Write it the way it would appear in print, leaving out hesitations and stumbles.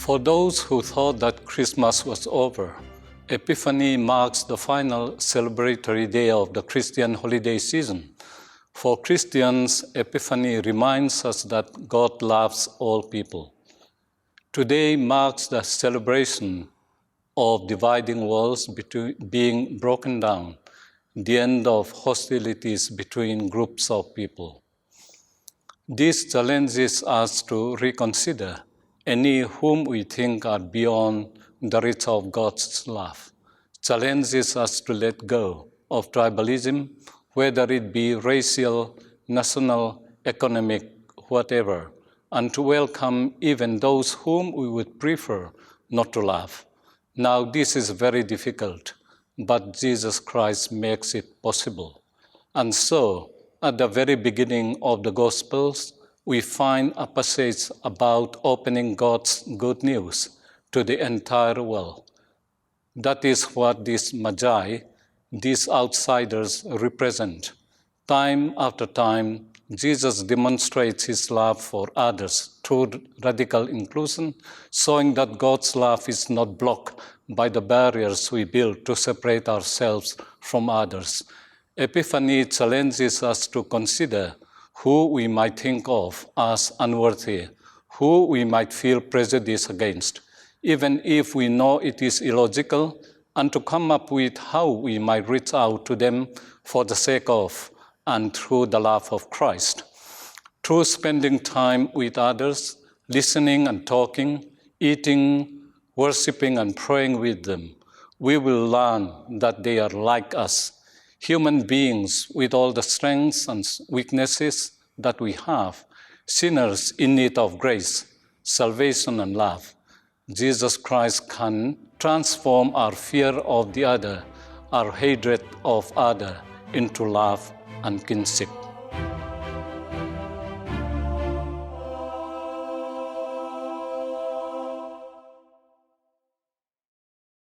For those who thought that Christmas was over, Epiphany marks the final celebratory day of the Christian holiday season. For Christians, Epiphany reminds us that God loves all people. Today marks the celebration of dividing walls being broken down, the end of hostilities between groups of people. This challenges us to reconsider any whom we think are beyond the reach of God's love, challenges us to let go of tribalism, whether it be racial, national, economic, whatever, and to welcome even those whom we would prefer not to love. Now, this is very difficult, but Jesus Christ makes it possible. And so, at the very beginning of the Gospels, we find a passage about opening God's good news to the entire world. That is what these magi, these outsiders, represent. Time after time, Jesus demonstrates his love for others through radical inclusion, showing that God's love is not blocked by the barriers we build to separate ourselves from others. Epiphany challenges us to consider who we might think of as unworthy, who we might feel prejudice against, even if we know it is illogical, and to come up with how we might reach out to them for the sake of and through the love of Christ. Through spending time with others, listening and talking, eating, worshiping and praying with them, we will learn that they are like us, human beings with all the strengths and weaknesses that we have, sinners in need of grace, salvation and love. Jesus Christ can transform our fear of the other, our hatred of other, into love and kinship.